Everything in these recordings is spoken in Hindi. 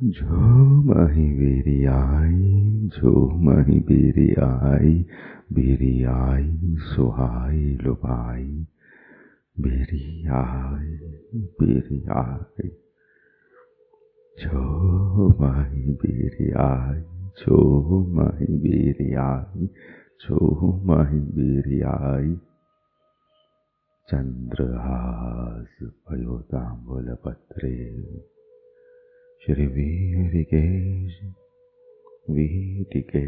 झूमहि बिरियाई सुहाई लुभाई बिरियाई बिरियाई झूमहि बिरियाई चंद्रहास पयोतांबूलपत्रे श्रीवीरिकेश वीटिके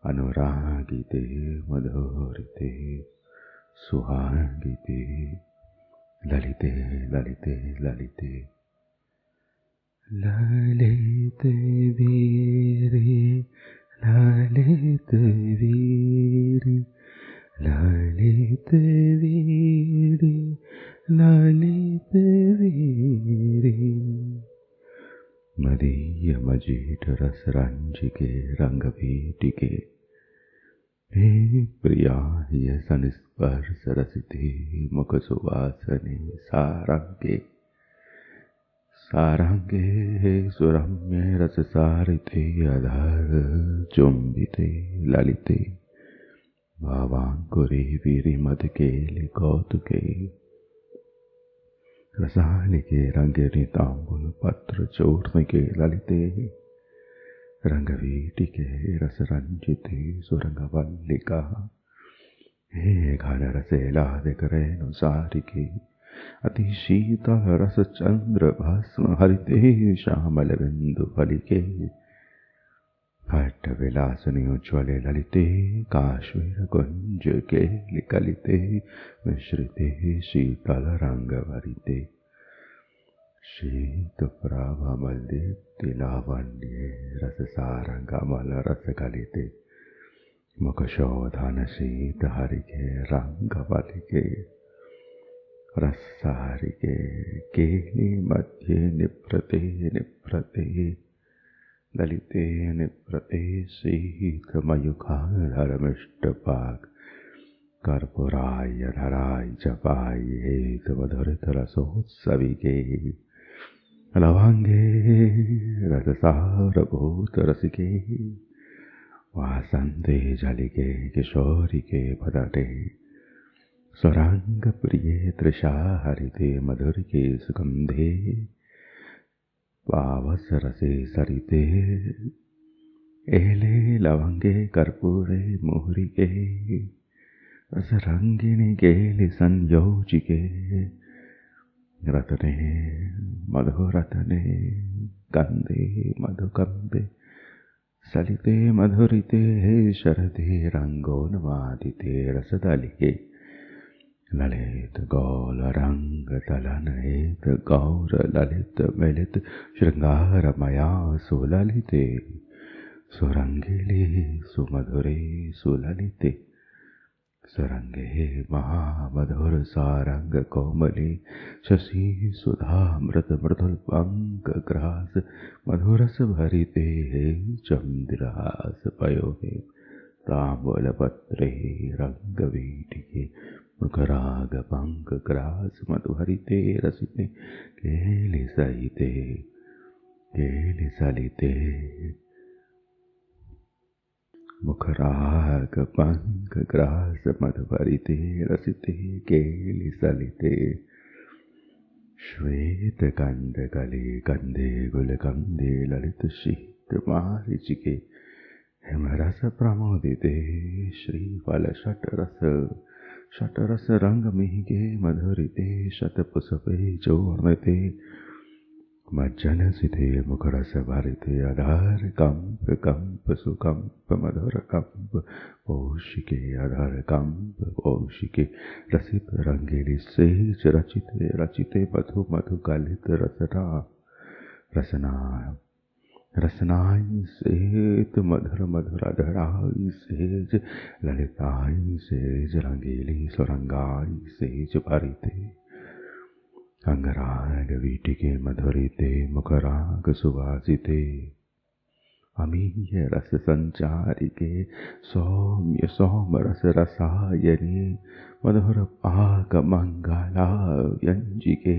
अनुरागिते मधुरिते सुहागिते ललिते ललिते ललिते ललिते वीरे ललिते वीरे ललिते वीरे ललिते वीरे मदीय मजीठ रस रंजिके रंग भीटिके हे प्रिया ये संस्पर्श रसिते मुख सुवासने सारंगे सारंगे सुरम्य रस सारिते अधर चुंबिते ललिते भावांकुरे विरिमद केले कौतुके रसालिके रंगिनी तांबुल पत्र चूर्णिके ललिते रंगवीटिके रस रंजिते सुरंगवल्लिका हे घन रसेलादिक रेणुसारिके अति शीतल रस चंद्र भस्म हरिते श्यामल बिंदु फलिके हट्ट विलासनी उज्ज्वले ललिते काश्मीर कुंज के लिकलिते मिश्रिते शीतल रंग भरिते शीत प्रभा मलदीप्ति लावण्ये रस सारंगमल रस गलिते मुख शोधन शीत हरिके रंग बलिके रसारिके केली मध्ये निप्रते निप्रते ललिते निप्रते शीतमयुखाधरमिष्टपाक कर्पूराय धराय जपाय हेत मधुरतरसोत्सविके लवांगे रससारभूत रसिके वासन्ते जलिके किशोरिके पदटे स्वरांग प्रिये तृषा हरिते मधुरिके सुगंधे पावस रसे सरिते एले लवंगे कर्पूरे मोहरिके रसरंगिणी केलि संयोजिके रत्ने मधुरत्ने गंधे मधुकंदे सलिते मधुरिते शरदे रंगोन्मादिते रसदलिके ललित गौल रंग तलन हेत गौर ललित मिलित श्रृंगारमया सुललिते सुरंगिले सुमधुरे सुललिते सुरंगे महामधुर सारंग कोमले शशि सुधामृत मृदुल पंक ग्रास मधुरस भरिते चंद्रहास पयोहे तांबूल पत्रे रंग वीटिके मुखराग पंक ग्रास मधुहरिते रसिते केलि सलिते मुखराग पंक ग्रास मधुहरिते रसिते केलि सलिते श्वेत कंद गले कंदे गुलकंदे ललित शीत मारीचिके हिमरस प्रमोदिते श्रीफल शतरस रंग मिहिके मधुरिते शतपुष्पे चूर्णिते मज्जन सिते मुखरस भरिते अधर कंप कंप सुकंप मधुर कंप पोषिके अधर कंप पोषिके रसित रंगेली सेज रचिते रचिते मधु मधु कलित रसनाई सेज मधुर मधुर अधराई सेज ललिताई सेज रंगीली सुरंगाई सेज भरिते अंगराग वीटिके मधुरिते मुखराग सुवासिते अमीय रस संचारिके सौम्य सोम रस रसायने मधुर पाक मंगला व्यंजिके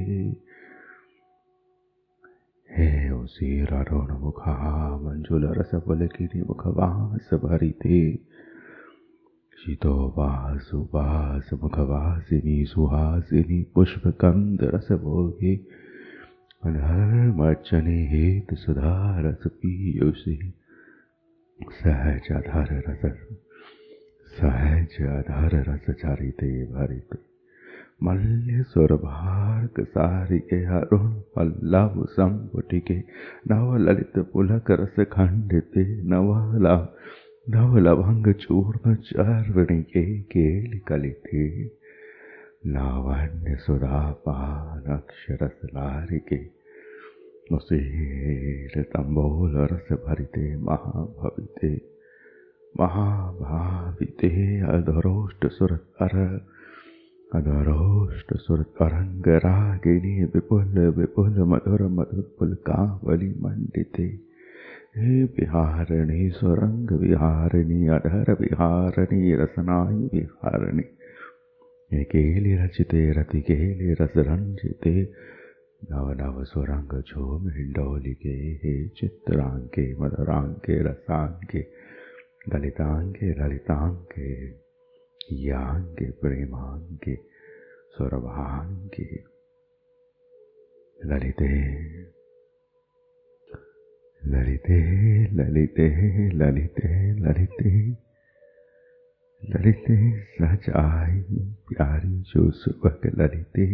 हे शीरारुणमुखा मञ्जुलरसपुलकिरीमुखवासभरिते शीतोवासुवासमुखवासिनी सुहासिनी पुष्पकन्दरसभोगे अधर्मर्चने हेतुसुधारसपीयूषि सहज अधर रस चरिते भरित मल्य सुरभार्ग सारिके अरुण पल्लव संपुटिके नव ललित पुलक रस खंडिते नव लवंग चूर्ण चार्वणिके केलि कलिते लावण्य सुधापान अक्षरस लारिके मुसीर तंबोल रस भरिते महाभाविते अधरोष्ट सुरत अरंग रागिनी विपुल मधुर पुलकावली मंडिते हे विहारिणी सुरंग विहारिणी अधर विहारिणी रसनाई विहारिणी हे केलि रचिते रति केलि रस रंजिते नव नव सुरंग झूम हिंडोलिके हे चित्रांके मधुरांके रसांके गलितांगे ललितांगे यांगे प्रेमांगे सुरभांगे ललिते ललिते ललिते ललिते ललिते ललिते सजाई प्यारी जो सुबह ललिते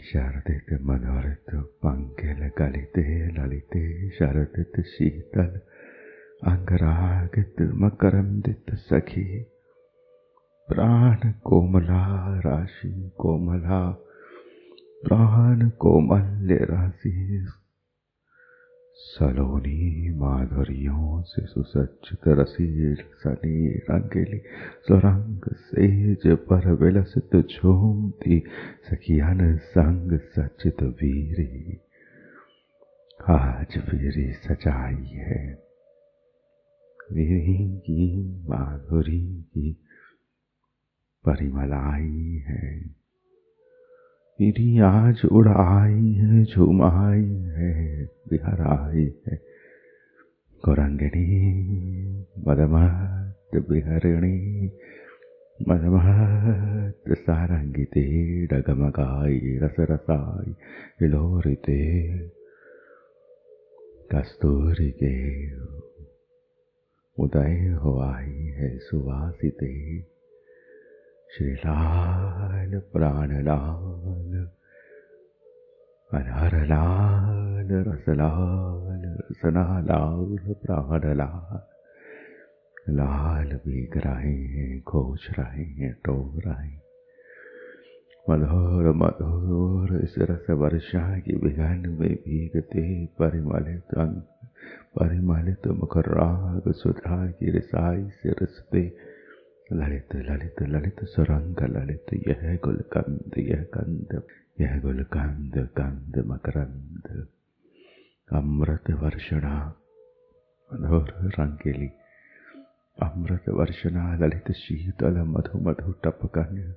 शरदित मधुरित पंकिल गलिते ललिते शरदित शीतल अंगरागित मकरंदित सखी प्राण कोमला राशि कोमला प्राण कोमल्य राशि सलोनी माधुर्यों से सुसज्जित रसील सनी रंगीली सुरंग सेज पर विलसित झूमती सखियन संग सचित वीरी आज वीरी सजाई है वीरी की माधुरी की परिमलाई है वीरी आज उड़ाई है झुमाई है बिहराई है गौरंगिनी मदमत बिहरिणी मदमत सारंगिते डगमगाई रसरसाई हिलोरिते कस्तूरी के उदय हो आई है सुवासिते श्री लाल प्राण लाल अधर लाल रसलाल रसना लाल प्राण लाल लाल भीग रहे हैं खोज रहे हैं टोक रहे मधुर मधुर इस रस वर्षा की विघन में भीगते परिमलित मुखराग सुधा की रिसाई से रसते ललित ललित ललित सुरंग ललित यह गुलकंद यह गुलकंद कंद मकरंद अमृत वर्षणा मधुर रंगीली अमृत वर्षणा ललित शीतल मधु मधु टपकन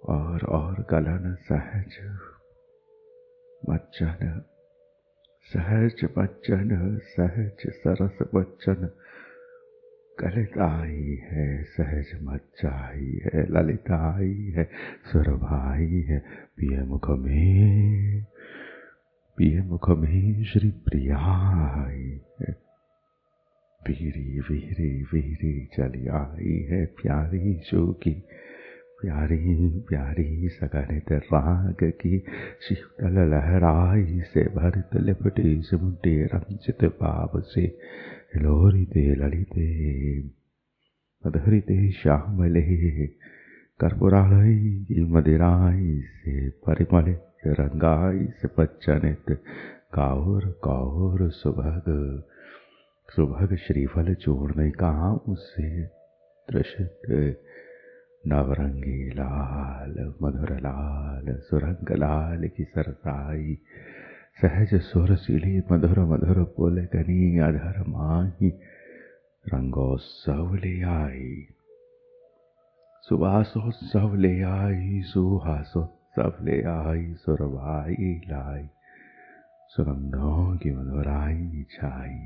और गलन सहज मज्जन सहज सरस बच्चन ललिताई है सहज मज्जाई है ललिताई है सुरभाई है पिय मुख में श्री प्रियाई है वीरी वीरी वीरी चली आई है प्यारी जोगी प्यारी सगनित राग की शीतल लहराई से भरित लिपटी सिमटी रंजित भाव से लोरिते ललिते मधुरिते श्यामले कर्पूरालय मदिराई से परिमलित रंगाई से पच्चनित काउर सुभग श्रीफल चूर्ण काम से दृशित नवरंगी लाल मधुर लाल सुरंग लाल की सरसाई सहज सुरसिली मधुर मधुर पुलकनी अधर माही रंगोत्सव ले आई सुवासोत्सव ले आई सुहासोत्सव ले आई सुरभाई लाई सुगंधों की मधुराई छाई,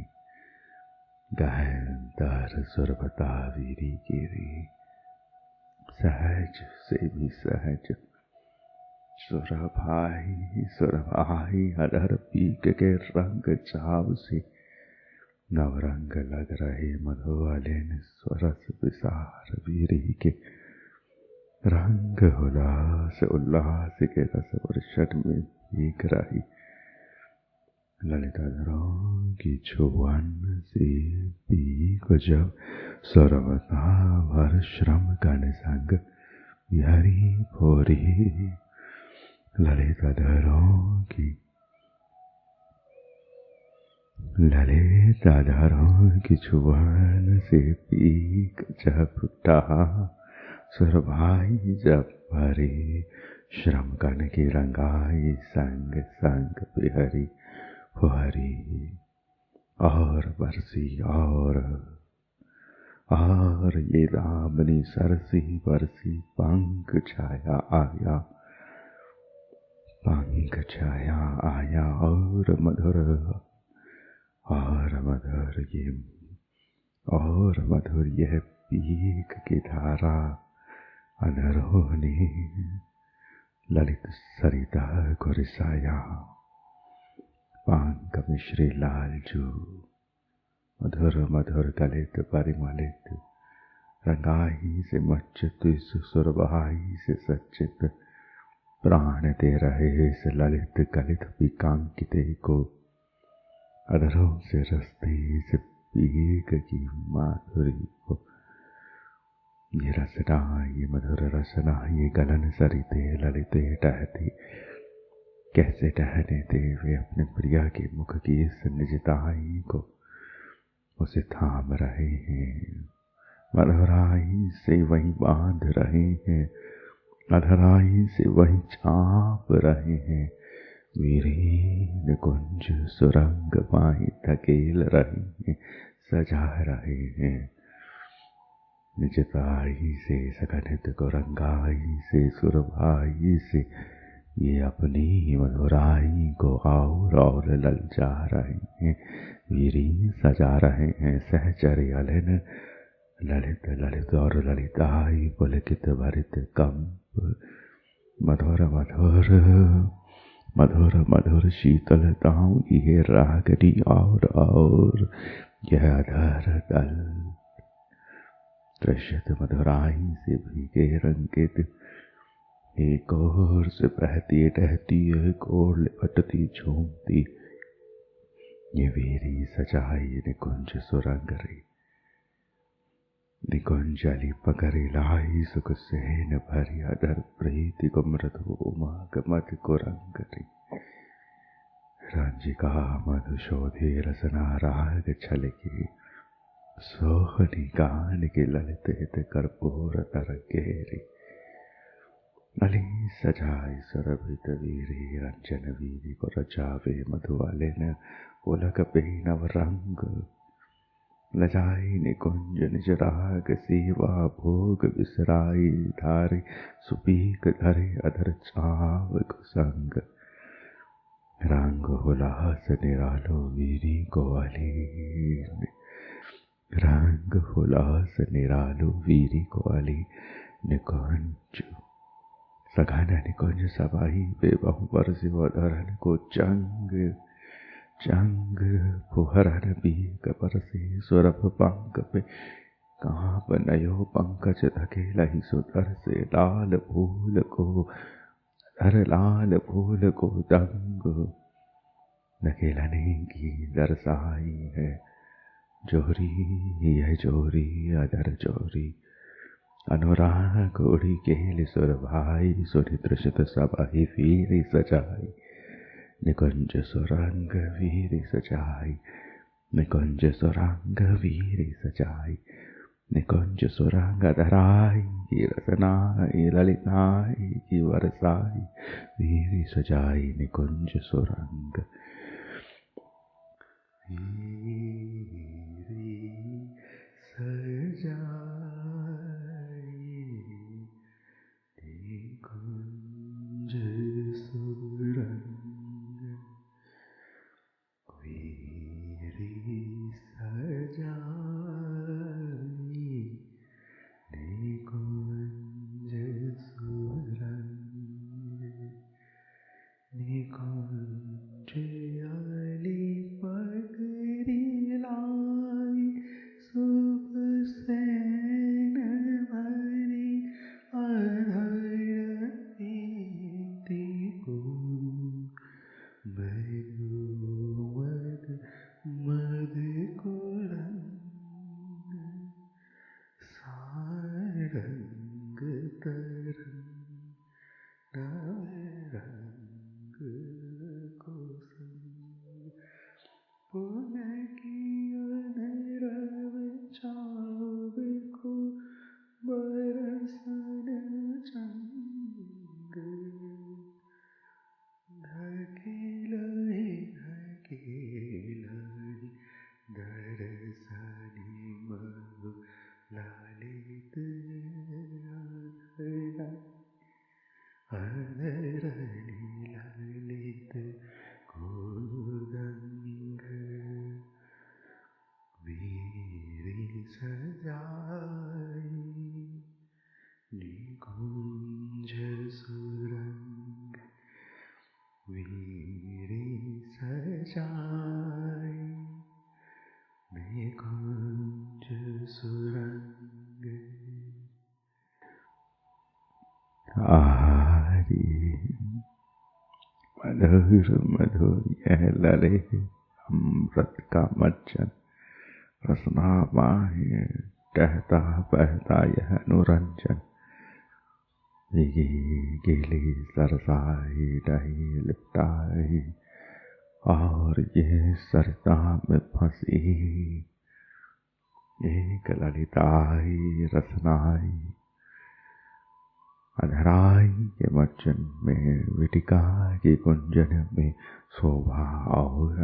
गहन दर सुरभता वीरी गिरी, सहज से भी सहज सुरभाई सुरभाई, अधर पीक के रंग चाव से नवरंग लग रहे मधुआलिन स्वरस विसार वीरी के, रंग उल्लास उल्लास के रस वर्षण में भीग रही, ललिताधरों की छुअन से पीक जब सर्वथा भर श्रम कन संग बिहारी भोरी, ललिताधरों की छुअन से पीक जब उठा, सुरभाई जब भरी श्रम कन की रंगाई, संग संग बिहरी फुहरी, और बरसी और ये दामनी सरसी बरसी, पंख छाया आया और मधुर यह पीक की धारा, अधरों ने ललित सरिता को रिसाया, पंख मिश्री लालजू, मधुर मधुर गलित परिमलित, रंगाई से मच्चित सुरभाई से सच्चित, प्राण दे रहे इस ललित गलित विकांकिते को, अधरों से रसते इस पीक की माधुरी को, ये रसना ये मधुर रसना ये गलन सरिते ललिते टहती, कैसे टहने दे वे अपने प्रिया के मुख की इस निजताई को, उसे थाम रहे हैं, मधुराई से वहीं बांध रहे हैं, अधराई से वहीं चाप रहे हैं, वीरीन कुंज सुरंग बाई धकेल रहे हैं, सजा रहे हैं, निजताई से सघनित को रंगाई से सुरभाई से, ये अपनी ही मधुराई को और ललचा रहे हैं, वीरी सजा रहे हैं, सहचर्य अलिन ललित ललित और ललिताई पुलकित भरित कंप, मधुर मधुर मधुर मधुर शीतलताओं ये रागनी और यह अधर दल दृश्यत मधुराई से भीगे रंगित, एक ओर से बहती टहती एक ओर लिपटती झूमती, ये वीरी सजाई निकुंज सुरंग रे, निकुंजलि पकड़े लाई सुख से न भरी, अधर प्रीति को मृदु उमाग मत को रंग रे, रंजिका मधुशोधे रसना राग छलके, सोहनी गान के ललित हित कर्पूर तरंगे रे, अली सजाई सुरभित वीरी रंजन वीरी को रचावे मधुआलिन उलक पे नव रंग, लजाई निकुंज निज राग सेवा भोग विसराई, धारे सुपीक धरे अधर चाव कुसंग, रंग हुलास निरालो वीरी को अलीन, रंग हुलास निरालो वीरी को अली, निकुंज सघन निकुंज सबाई बेबहु बरसी धरन को चंग, चंग फुहरन बीक बरसे सुरभ पंख पे, कहाँ बनयो पंकज धकेलहि सुतर से, लाल फूल को दंग, धकेलने की दरसाई है जोरी, यह जोरी अदर जोरी, अनुराग उड़ी केल सुरभाई, सुनि दृशत सबाई वीरी सजाई, निकुंज सुरंग वीरी सजाई, निकुंज सुरंग वीरी सजाई, निकुंज सुरंग धराई की रसनाई ललिताई की वरसाई, वीरी सजाई निकुंज सुरंग वीरी सजाई, निकुंज सुरंग आली पगरी लाई शुभ सैन भरी अधर प्रीति को मद मद को रंग सारंग तरंग रंग को संग पुनः कियन रव चाव को बरसन चंग ढकेलहि दरसनि मधु लालित अधरनि ललित कोदंग वीरी सजाई निकुंज सुरंग वीरी सजाई निकुंज सुरंग आहारी मधुर मधुर यह लले अमृत का मज्जन रसना माही टहता बहता यह अनुरंजन गीली सरसाई डही लिपटाई और ये सरता में फंसी एक ललिताई रसनाई अधराई के मज्जन में विटिका की कुंजन में शोभा और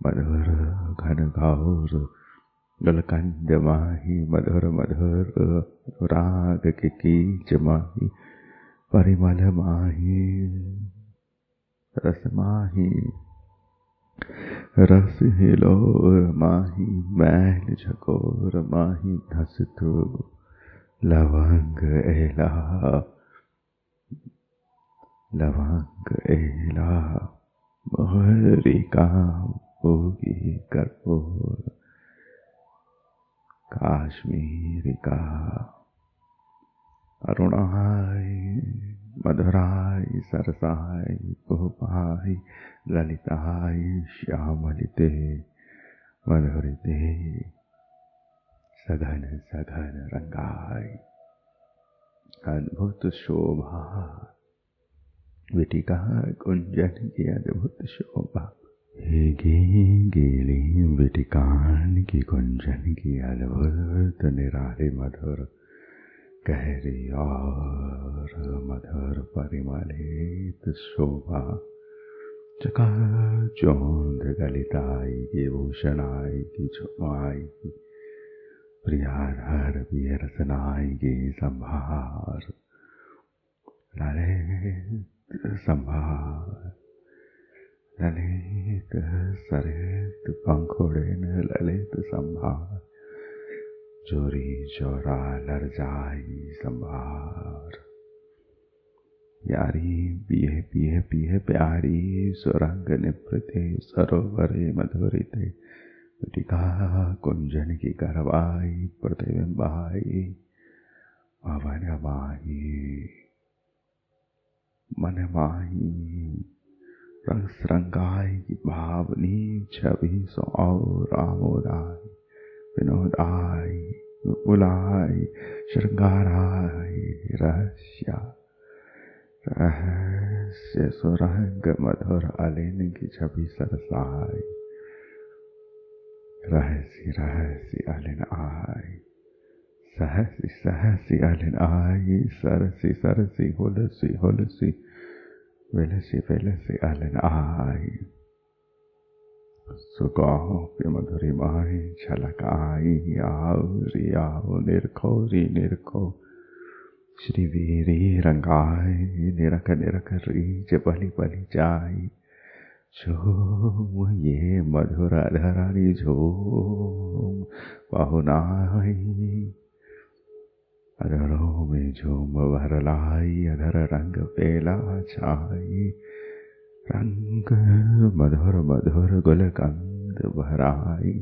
मधुर घन घोर गलकंद माही मधुर मधुर राग के कीच माही परिमल माही रस माही रस हिलोर माही मैल झकोर माही धसतु लवंग एला मोहरिका भोगी कर्पूर काश्मीरी का अरुणाई मधुराई सरसाई गोपाई ललिताई श्यामलिते मधुरिते सघन सघन रंगाई अद्भुत शोभा विटिका कुंजन की अद्भुत शोभा गीली विटिकान की कुंजन की अद्भुत निराली मधुर गहरी और मधुर परिमलित शोभा चकाचौंध गलिताई की भूषणाई की छुमाई की प्रियाधर रसनाई की संभार ललित संभार ललित सरित पंखुड़िन ललित संभार जोरी जोरा लरजाई संभार यारी पिए पिए पिए प्यारी सुरंग निपृते सरोवरे मधुरिते विटिका कुंजन की करवाई प्रतिबिंबाई पवन माही मन माही रंग रंगाई की भावनी छवि सो और आमोदाई विनोदाई बुलाई श्रृंगाराई रहस्य सुरंग मधुर अलिन की छवि सरसाई रहसी रहसी अलिन आई सहसी सहसी अलिन आई सरसी सरसी हुलसी हुलसी विलसी विलसी अलिन आई सुगौप्य मधुरी माही झलक आई आओ निरखोरी निरखो श्रीवीरी रंगाई निरख निरख रीच बलि बलि जाई झूम ये मधुर अधरानी झूम पहुनाई अधरों में झूम भर लाई अधर रंग पेला छाई रंग मधुर मधुर गुलकंद भराई,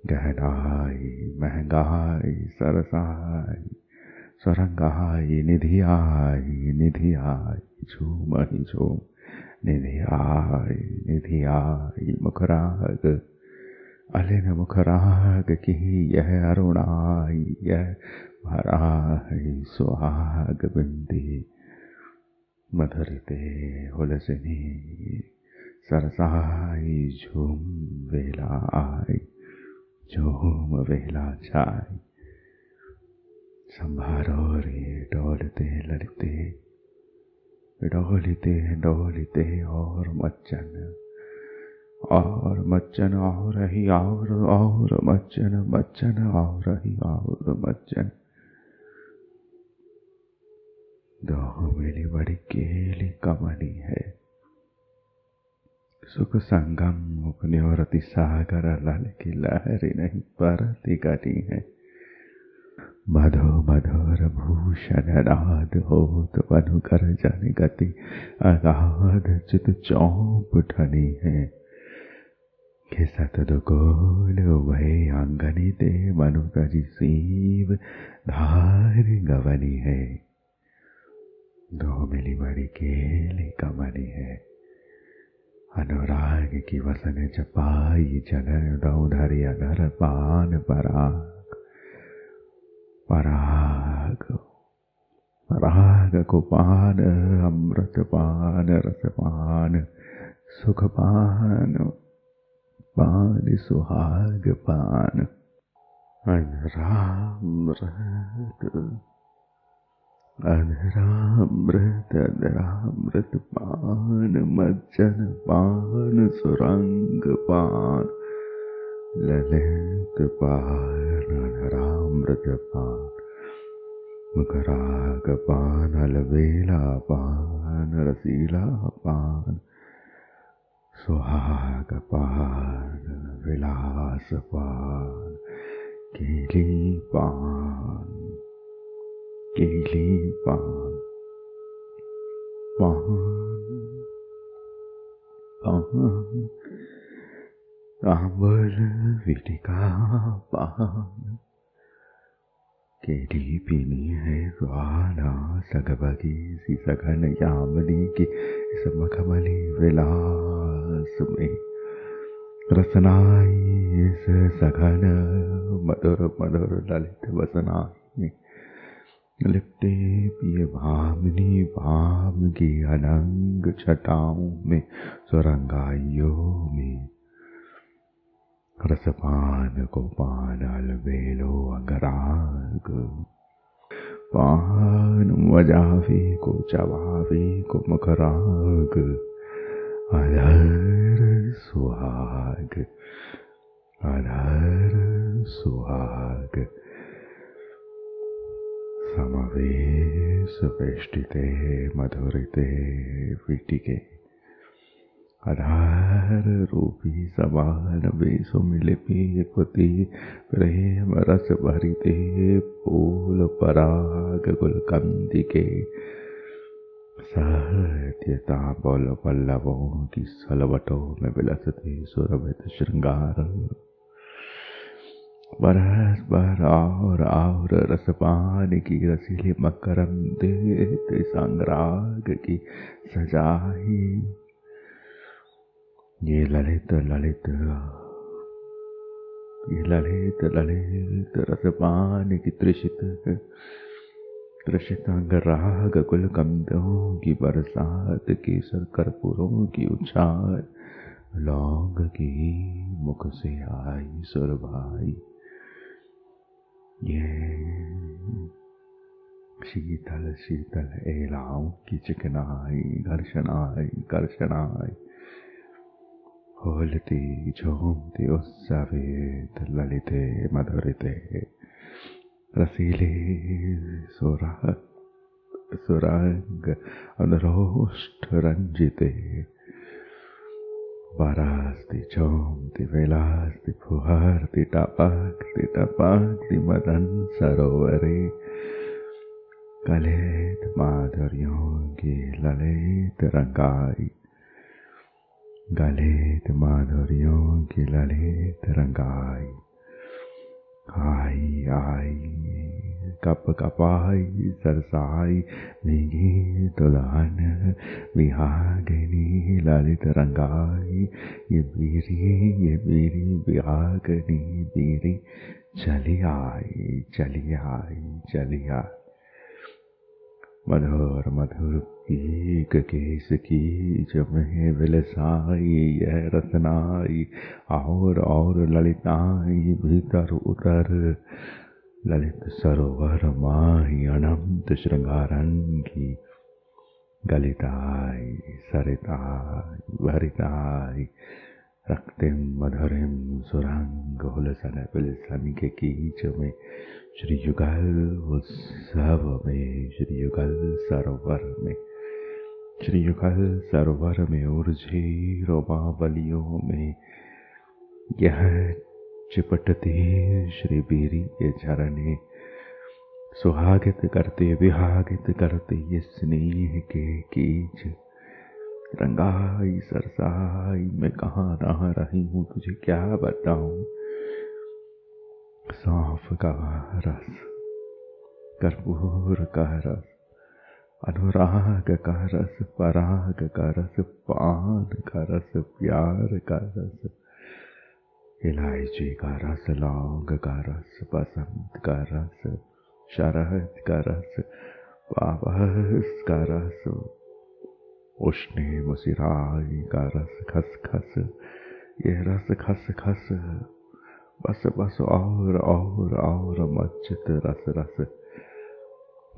गहनाई महंगाई सरसाई, सुरंगाई निधि आई झूम ही झूम, निधि आई मुखराग, अलिन मुखराग की यह अरुणाई, यह भराई सुहाग बिंदी, मधुरते हुलसनी सरसाई, झूम वेला आई, झूम वेला छाई, संभारो रे डोलते ललिते, डोलते डोलते और मच्चन और ही और मच्चन और ही और मच्चन, दो मेरी बड़ी केली कमनी है, सुख संगम उपन्योरति सागर लल की लहरी नहीं परति गटी है, मधु मधुर भूषण नाद होत मनु कर जन गति, अगाध चित चौप ठनी है, खिसत दुगोल वही आंगनी ते मनु तजी सीव धार गवनी है, दो मिली बड़ी केली कमनी है, अनुराग की वसन चपाई जनन दौधरी अधर पान पराग, पराग को पान अमृत पान रस पान सुख पान, पान सुहाग पान, अधरामृत पान, मज्जन पान सुरंग पान, ललित पान अधरामृत पान, मुखराग पान अलबेला पान, रसीला पान सुहाग पान, विलास पान, केली पान पान, आंबल विटिका पान, केली पीनी है स्वाना सगबगी सी सघन यामिनी की, इस मखमली विलास में रसनाई, इस सघन मधुर मधुर ललित वसनाई में, लिपटे पिए भामिनी भाम की अनंग छटाओं में, सुरंगाइयों में, रसपान को पान अलबेलो अंगराग, पान मजावे को चबावे को मुखराग, अधर सुहाग, समवेश वेष्टिते मधुरिते वीटिके, आधार रूपी समान वेशो मिलिपि पति, प्रेम रस भरिते फूल पराग गुलकंदिके, सत्यता बोल पल्लवों की सलवटों में विलसते सुरभित श्रृंगार, बरस बर और रसपान की रसीली मकरम देत संग्राग की सजाई, ये ललित रसपान की तृषित अंगराग गुलकंदों की बरसात, केसर कर्पूरों की उछाल, लौंग की मुख से आई सुरभाई, ये शीतल एलाओं की चिकनाई, घर्षणाई, होलती झूमती उत्सवित ललिते मधुरिते, रसीले सुरंग अनुरोष्ठ रंजिते, बरास्ति झूमती विलासती फुहारती टपकती मदन सरोवरे, कलेत माधुर्यों की ललित रंगाई, गलित माधुर्यों की ललित रंगाई, आई आई कप कपाई सरसाई, भीगी दुल्हन बिहागनी ललित रंगाई, ये बीरी बिहागनी बीरी, चली आई चली आई चली आई। मधुर मधुर पीक केस की जमे विलसाई, यह रसनाई और ललिताई, भीतर उतर ललित सरोवर माही, अनंत श्रृंगारन की गलिताई सरिताई भरिताई, रक्तिम मधुरिम सुरंग हुलसन विलसन के कीच में, श्री युगल उत्सव में, श्री युगल सरोवर में, श्री युगल सरोवर में उर्झे रोमावलियों में, यह चिपटते श्री बीरी के झरने, सुहागित करते विहागित करते ये स्नेह के कीच। रंगाई सरसाई मैं कहाँ रह रही हूँ, तुझे क्या बताऊं। सौंफ का रस, कर्पूर का रस, अनुराग का रस, पराग का रस, पान का रस, प्यार का रस, इलायची का रस, लौंग का रस, बसंत का रस, शरद का रस, पावस का रस, उष्णे मुसिराई का रस, खसखस, ये रस खसखस, बस बस और मज्जत रस रस,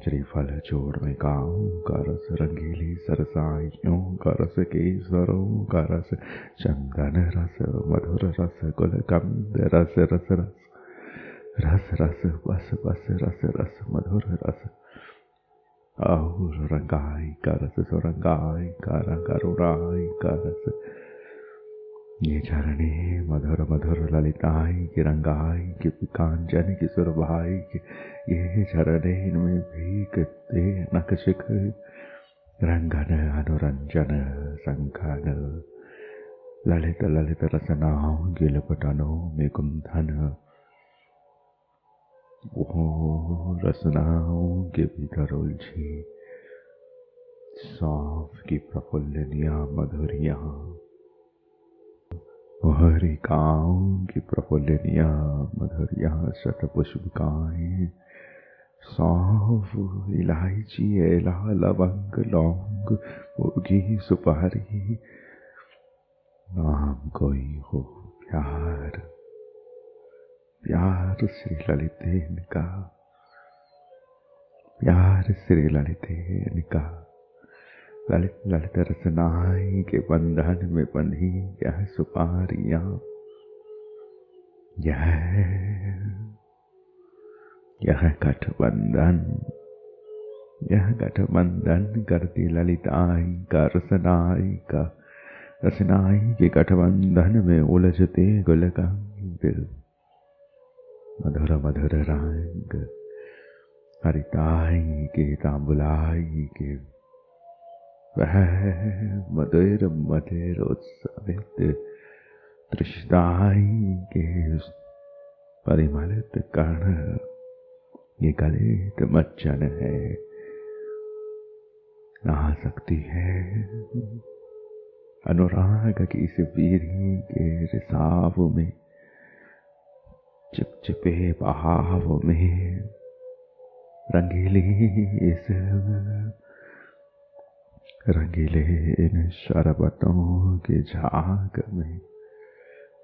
श्रीफल चूड़ में गाँव का रस, रंगीली सरसाइयों का रस, केसरों का रस, चंदन रस, मधुर रस, गुलकंद रस, रस रस रस रस, बस बस रस रस, मधुर रस, और रंगाई का रस, सुरंगाई का रंग, अरुणाई का रस, ये झरने मधुर मधुर ललिताई की रंगाई की, कांचन की सुरभाई की, ये झरने इनमें भीगते नक्शिक, रंगन अनुरंजन संखन, ललित ललित रसनाओं की लपटनों में कुंधन, वो रसनाओं के भीतर उलझी सौंफ की प्रफुल्लनियां मधुरियां, हरिकाओं की प्रफुल्लनियां मधुरियां, शतपुष्पिकाएं, सौंफ, इलायची, एला, लवंग, लौंग, मुर्गी, सुपारी, नाम कोई हो प्यार, प्यार श्री ललितेन का, प्यार श्री ललितेन का, ललित ललित रसनाई के बंधन में बंधी यह सुपारियां, यह गठबंधन, यह गठबंधन करती ललिताई का, रसनाई का, रसनाई के गठबंधन में उलझते गुलकंद, मधुर मधुर रंग, हरिताई के तांबुलाई के, वह मधुर मधुर उत्सवित तृष्णाई के परिमलित कर्ण, ये गलित मज्जन है, नहा सकती है अनुराग की इस बीरी के रिसाव में, चिपचिपे बहाव में, रंगीली इस रंगीले इन शरबतों के झाग में,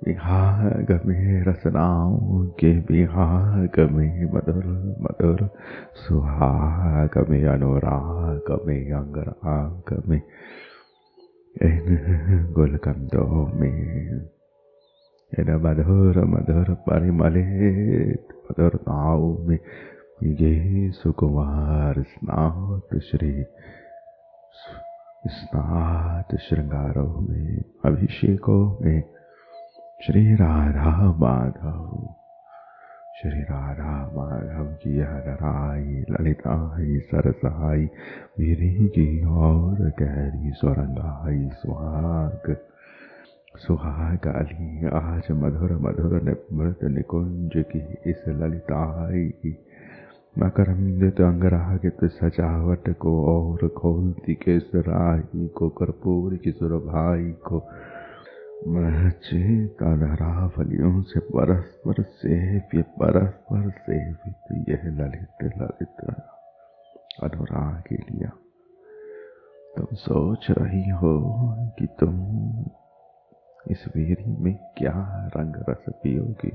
विहाग में रसनाओं के विहाग में, मधुर मधुर सुहाग में, अनुराग में, अंगराग में, इन गुलकंदों में, इन मधुर मधुर परिमलित मधुरताओं में, ये सुकुमार स्नात श्री स्नात श्रृंगारों में, अभिषेकों में, श्री राधा माधव, श्री राधा माधव की हराई ललिताई सरसाई, बीरी की और गहरी सुरंगाई सुहाग, सुहागाली आज मधुर मधुर निमृत निकुंज की इस ललिताई मकरंदित अंगरागित सजावट को और खोलती केसराई को कर्पूर की सुरभाई को महचेता धरावलियों से परस्पर सेवित यह ललित ललित अनुराग लिया। तुम सोच रही हो कि तुम इस वीरी में क्या रंग रस पियोगी,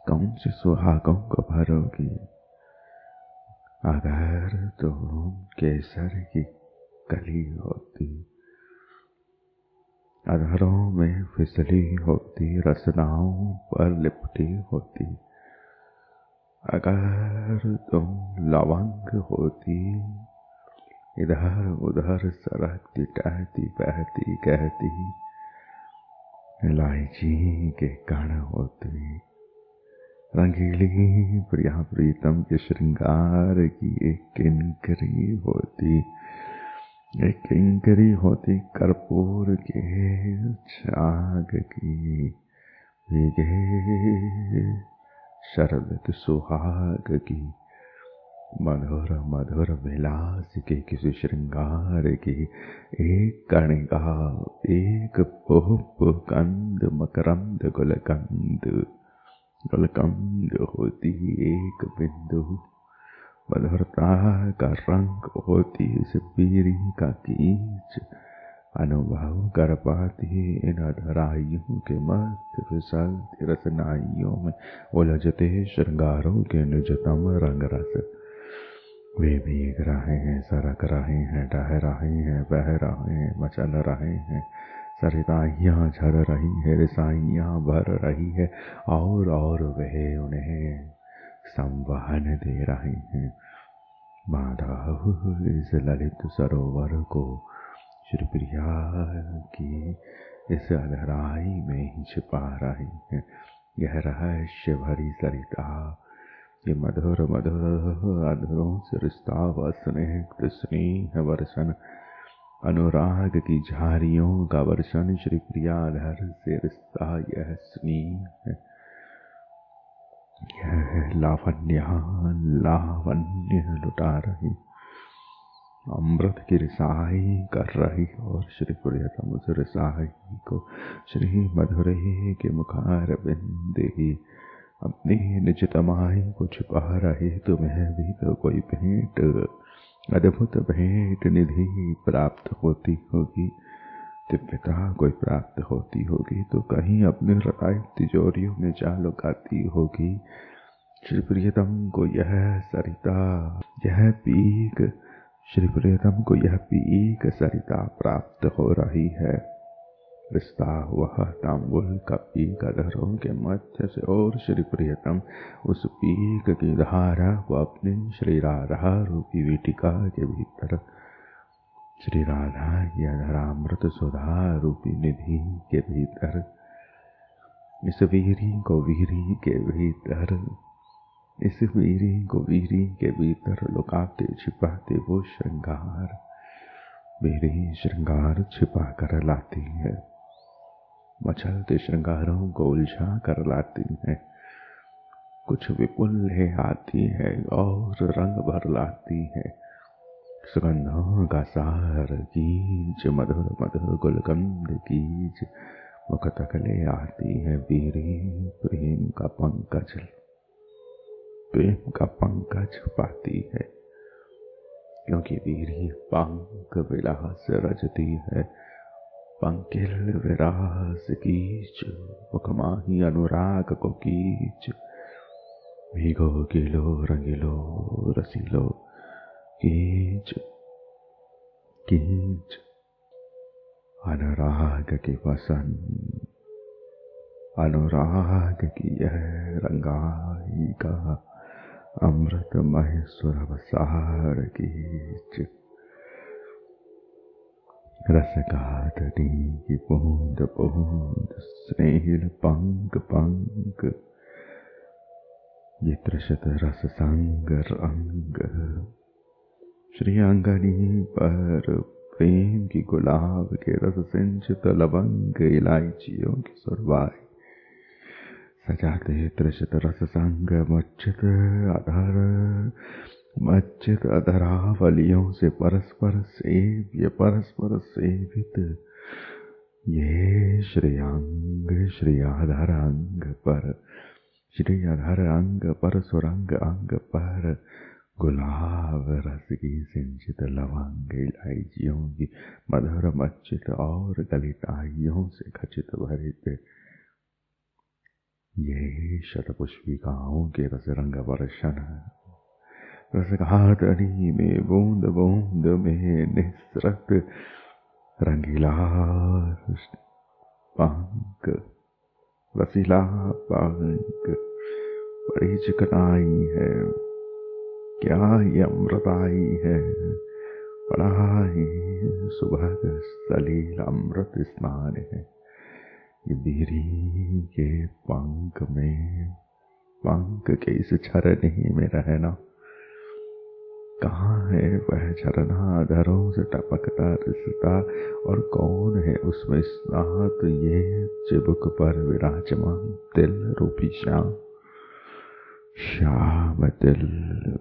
कौन से सुहागों को भरोगी। अगर तुम केसर की कली होती, अधरों में फिसली होती, रसनाओं पर लिपटी होती, अगर तुम लवंग होती, इधर उधर सरकती टहती बहती कहती, इलायची के कण होती, रंगीली प्रिया प्रीतम के श्रृंगार की एक किंकरी होती, एक किंकरी होती कर्पूर के छाग की, भीगे शरद सुहाग की, मधुर मधुर विलास के किसी श्रृंगार की एक कणिका, एक पुष्प कंद मकरंद गुलकंद होती, एक बिंदु मधुरता का रंग होती, इस बीरी का कीच अनुभव कर पाती, इन अधराइयों के मध्य फिसलती रसनाइयों में उलझते श्रृंगारों के निजतम रंग रस। वे भीग रहे हैं, सरक रहे हैं, डह रहे हैं, बह रहे हैं, मचल रहे हैं, सरिताइयाँ झर रही है, रिसाइयाँ भर रही है, और वह उन्हें संवहन दे रहे हैं। माधव इस ललित सरोवर को श्री प्रिया की इस अधराई में ही छिपा रहे हैं। यह रहस्य भरी सरिता, ये मधुर मधुर अधरों से रिश्ता व स्नेह वर्षन, अनुराग की झारियों का वर्षन, श्री प्रियाधर से रिश्ता यह स्नेह है। यह लावण्य लुटा रही, अमृत की रिसाई कर रही, और श्री प्रियतम उस रिसाई को श्री मधुरे के मुखार बिंदी अपनी निजतमाई को छुपा रही। तुम्हें भी तो कोई भेंट, अद्भुत भेंट निधि प्राप्त होती होगी, दिव्यता कोई प्राप्त होती होगी, तो कहीं अपने हृदय तिजोरियों में जा लुकाती होगी। श्री प्रियतम को यह सरिता, यह पीक, श्री प्रियतम को यह पीक सरिता प्राप्त हो रही है। रिश्ता वह तांबुल का पीक अधरों के मध्य से, और श्री प्रियतम उस पीक की धारा को अपने श्री राधा रूपी वीटिका के भीतर, श्री राधा की अधरामृत सुधा रूपी निधि के भीतर, इस वीरी को वीरी के भीतर, इस वीरी को वीरी के भीतर लुकाते छिपाते वो श्रृंगार, वीरी श्रृंगार छिपा कर लाती है, मचलते श्रृंगारों को उलझा कर लाती है, कुछ विपुल ले आती है और रंग भर लाती है। सुगंधों का सार कीच, मधुर मधुर गुलकंद कीच मुख तक ले आती है। वीरी प्रेम का पंकज, प्रेम का पंकज पाती है, क्योंकि वीरी पंक विलास रचती है। पंकिल विरास कीच, मुखमाही अनुराग को कीच, भीगो गिलो रंगिलो रसीलो कीच कीच, अनुराग की वसन, अनुराग की यह रंगाई का अमृतमय सुरवसार कीच। रसगादनी की बूंद बूंद, स्नेहिल पंक पंक, ये त्रिशत रस संग रंग, श्री अंगनी पर प्रेम की गुलाब के रस सिंचित लवंग इलायचियों की सुरवाई सजाते त्रिशत रस संग मज्जित अधरावलियों से परस्पर सेवित ये श्री आधार अंग पर सुरंग अंग पर गुलाब रस की सिंचित लवंग इलायचियों की मधुर मच्चित और गलिताइयों से खचित भरित ये शतपुष्पिकाओं के रस रंग वर्षण रसघातनी में बूंद बूंद में निसरत रंगीला पंक रसीला पंक बड़ी चिकनाई है, क्या ये अमृताई है, बड़ा ही सुबह सलील अमृत स्नान है। ये बीरी के पंख के इस झरने में रहना, कहाँ है वह झरना धरों से टपकता रिश्ता, और कौन है उसमें स्नात ये चिबुक पर विराजमान तिल रूपी श्याम तिल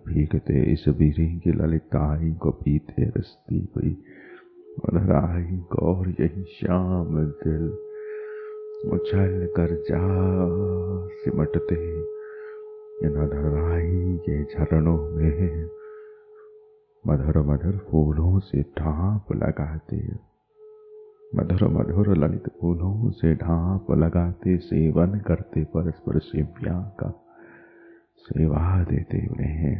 भीगते इस बीरी की ललिताई को पीते रस्ती हुई मधुराई गौर यही श्याम तिल उछल कर जा सिमटते इन मधुराई के झरनों में मधुर मधुर फूलों से ढांप लगाते, मधुर ललित फूलों से ढांप लगाते सेवन करते परस्पर सेव्या का सेवा देते उन्हें,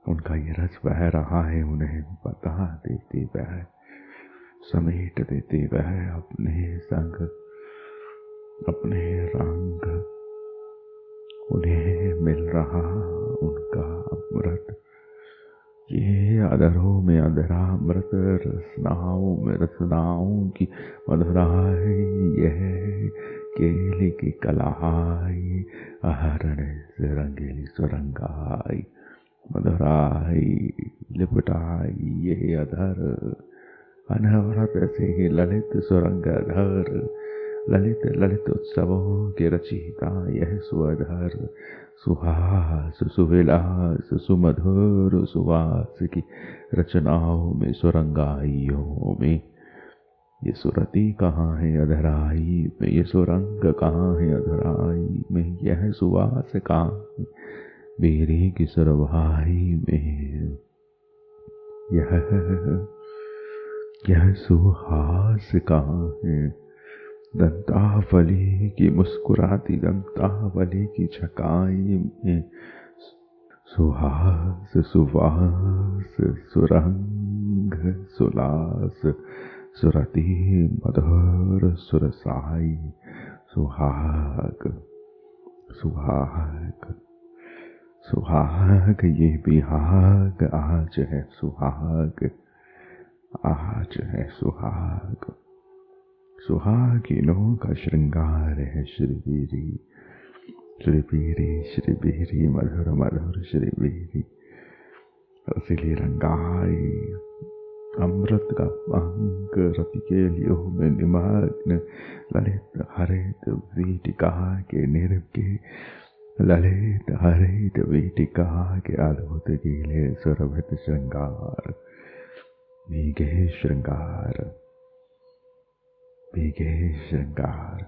उनका ये रस बह रहा है उन्हें बता देते वह समेट देते वह अपने संग अपने रंग, उन्हें मिल रहा उनका अमृत, ये अधरों में अधरा अमृत रसनाओं में रसनाओं की मधुराई, यह केले की कलाई आहरण से रंगीली सुरंगाई मधुराई लिपटाई, ये अधर अनवरत से ललित सुरंगधर ललित ललित उत्सवों के रचिता यह सुअधर सुहास सुविलास सुमधुर सुवास की रचनाओं में सुरंगाइयों में ये सुरती कहाँ है अधराई में, ये सुरंग कहाँ है अधराई में, यह सुवास कहाँ है बेरी की सुरभाई में, यह सुहास कहाँ है दंतावली की मुस्कुराती दंतावली की छकाई में, सुहास सुवास सुरंग सुलास सुरती मधुर सुरसाई सुहाग सुहाग सुहाग, ये बिहाग आज है सुहाग, आज है सुहाग, सुहागिनों का श्रृंगार है श्रीबीरी श्रीबीरी श्रीबीरी मधुर मधुर श्रीबीरी रसीली रंगाई अमृत का पंख रति के लियो में निमग्न ललित हरित वीटिका के निर्के ललित हरित वीटिका के अद्भुत गीले सुरभित श्रृंगार भीगे श्रृंगार भीगे श्रृंगार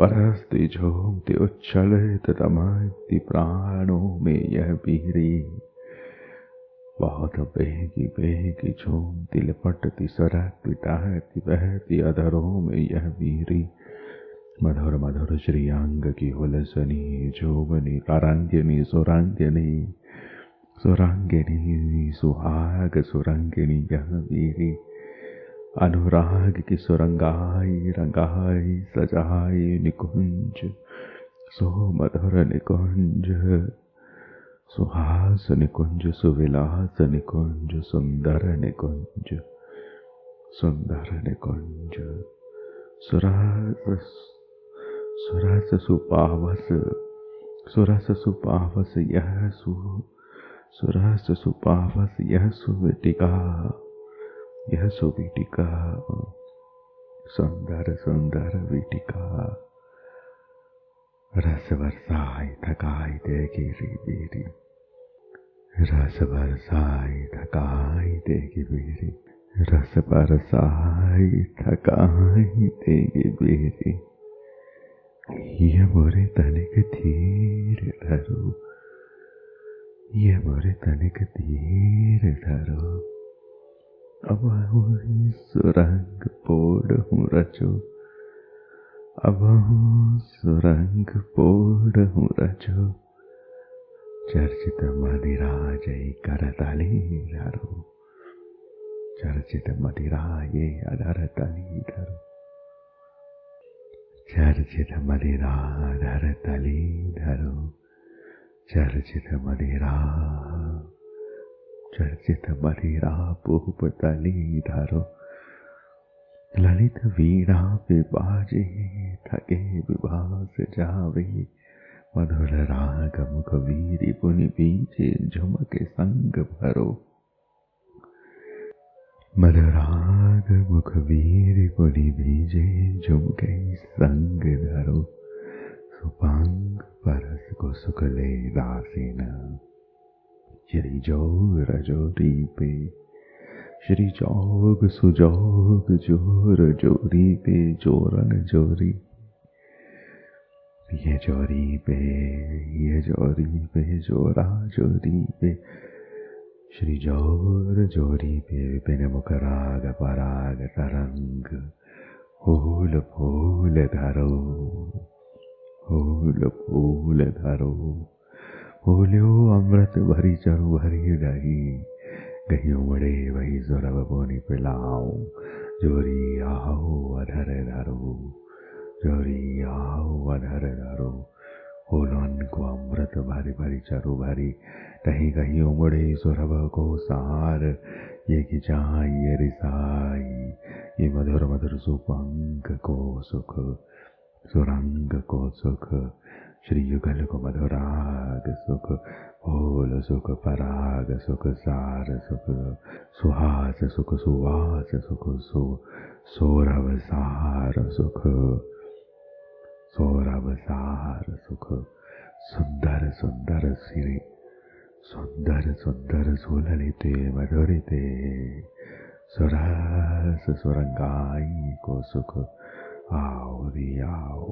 परस्ती झूमती उच्छलित तमकती प्राणों में यह बीरी बहुत बेगी बेगी झूमती लिपटती सरकती टहकती बहती अधरों में यह बीरी मधुर मधुर श्रीअंग की हुलसनी जोबनी तारंगिनी सुरंगिनी सुरंगिनी सुहाग सुरंगिनी यह बीरी अनुराग की सुरंगाई रंगाई सजाई निकुंज सो मधुर निकुंज सुहास निकुंज सुविलास निकुंज सुंदर निकुंज सुंदर निकुंज सुरस सुपावस सुरस सुपावस यह सुरस सुपावस यह सुविटिका यह सो वीटिका, सुंदर सुंदर वीटिका, रस बरसाई थकाई देगी बेरी, रस बरसाई थकाई देगी बेरी, रस बरसाई थकाई देगी बेरी। ये मोरे तनिक धीर धरो, ये मोरे तनिक धीर धरो, अब वही सुरंग पोड़ हूँ रचो, अब हूँ सुरंग पोड़ हूँ रचो, चर्चित मदिरा जय करताली धरो, चर्चित मदिरा ये अधर तली धरो, चर्चित मदिरा धर तली धरो, चर्चित मदिरा, चर्चित मदिरा पूप तली धरो, ललित वीणा पे बाजे थके विभास जावे, मधुर राग मुख वीरी पुनि बीजे झुमके संग भरो, मधुर राग मुख वीरी पुनि बीजे झुमके संग धरो, सुपांग परस को सुख ले दासीना, श्री जोर जोरी पे, श्री जोग सुजोग जोर जोरी पे, जोरन जोरी, ये जोरी पे, ये जोरी पे, जोरा जोरी पे, श्री जोर जोरी पे, विपिन मुख राग पराग तरंग, फूल फूल धरो, फूल फूल धरो, फूल्यो अमृत भरी चरु भरी रही, गही उमड़े वही सुरभ बोनी पिलाओ, जोरी आओ अधर धरो, जोरी आओ अधर धरो, फूलन को अमृत भरी भरी चरु भरी, कहीं कहीं उमड़े सुरभ को सार, ये की चाय ये रिसाई, ये मधुर मधुर सुपंख को सुख, सुरंग को सुख, श्री युगल को मधुराग सुख, फूल सुख पराग सुख, सार सुख, सुहास सुख, सुवास सुख, सौरभ सार सुख, सौरभ सार सुख, सुंदर सुंदर श्री, सुंदर सुंदर सुललिते मधुरिते, सुरस सुरंगाई को सुख, आओ रे आओ,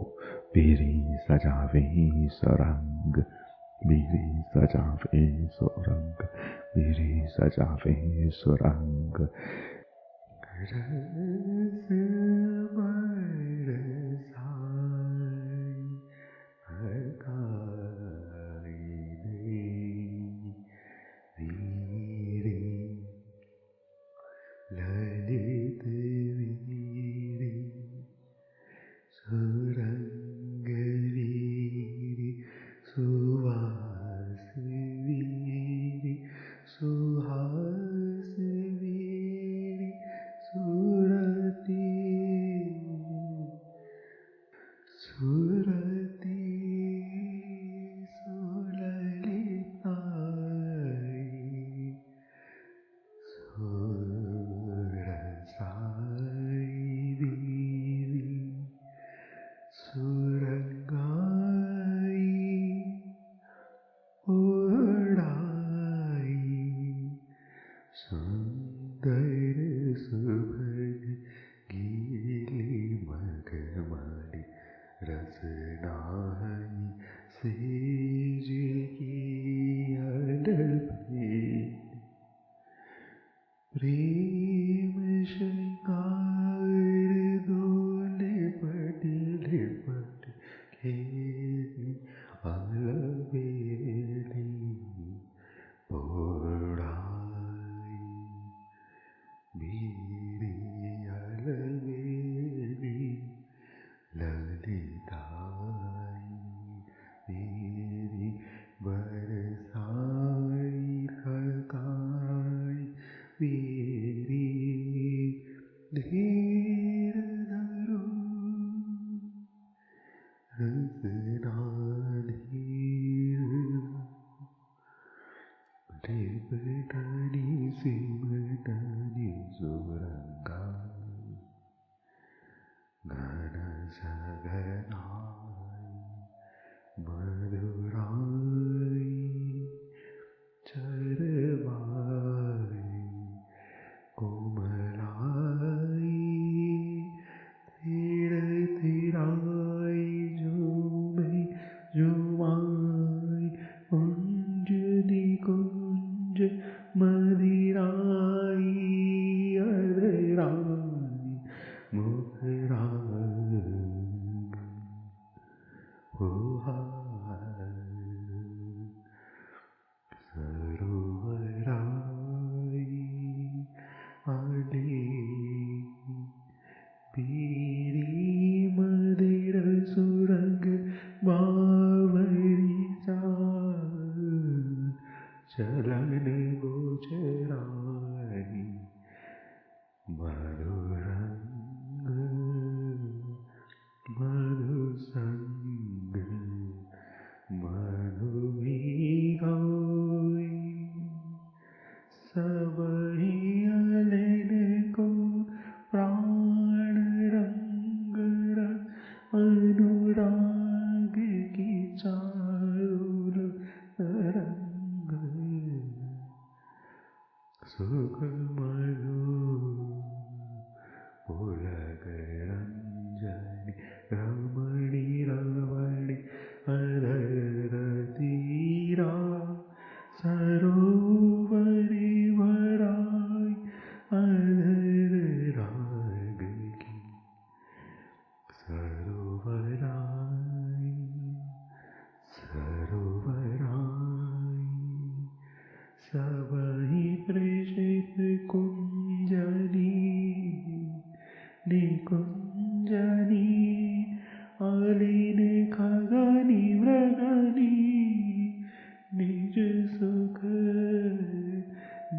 बीरी सजावे सुरंग, बीरी सजावे सुरंग, बीरी सजावे सुरंग, रस बरसाई थकाई देगी वीरी, ललित वीरी, सुरंग वीरी, सुवास वीरी, सुहास वीरी, सुरती, सुरती सुललिताई, सुरसाई वीरी, सुरंगाई ओढ़ाई, सुंदर सुभग गीली मखमली, रसनाई सेज की अडपी, प्रेम शृंगार दोले पट खेली, अलबेली ओढ़ाई, बीरी अलबेली ललिताई, बीरी बरसाई थकाई, बीरी धीर धरो, रसना धीर रे बटानी से बटानी जोरा गगनाई मधुराई चरवाई कोमलाई तीर तीराई झूमे झुमाई कुंज निकुंज मदिराई अदराई मुखराई सरोवराई आली पीरी मदिर सुरंग बावरी चलन गोचराई मधुरंग मधुसंग मधुमीगाई सबही अलेन को प्राण रंग अनुराग की चारुल तरंग सुख मधु पुलक रंजनी रमणी रवणी अधर तीरा सरोवरी भराई अधर राग की सरोवराई सरोवराई सबही प्रेषित कुंजनी निकुंजनी अलीन खगनी मृगनी निज सुख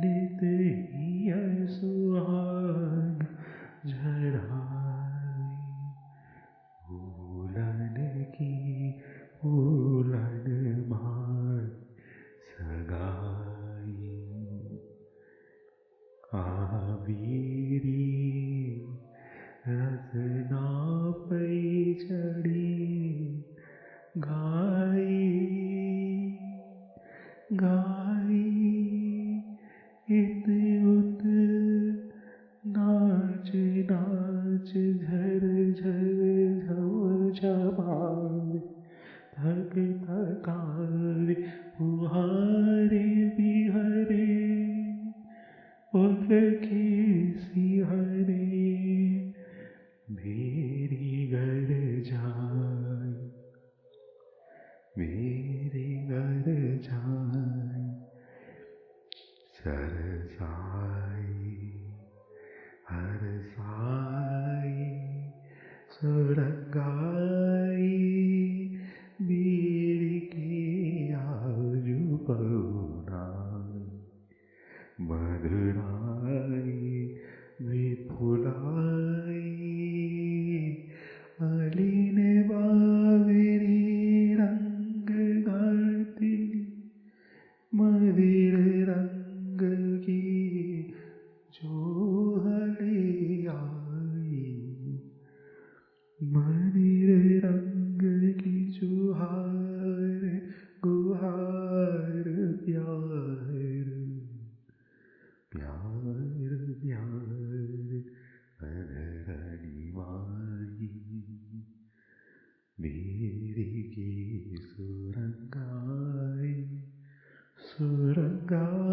नित हिय सुहाग झराई फूलन की फूलन माय सगाई आवीरी रसना पै चढ़ी गाई गाई इत उत नाच नाच झर झर झम झमावे थक थकावे फुहारे बिहरे उलके सिहरे मेरी घर जाए मेरे घर जाए सरसाई हरसाई सुरंगाई बीर के आजू पौनाई मधुराई विपुलाई अलीन बावरी रंग गातिनी मदिर रंग की जो हले आई मदिर रंग की जुहार गुहार प्यार प्यार प्यार अनरणी माई मेरी की सुरंगाई सुरंगाई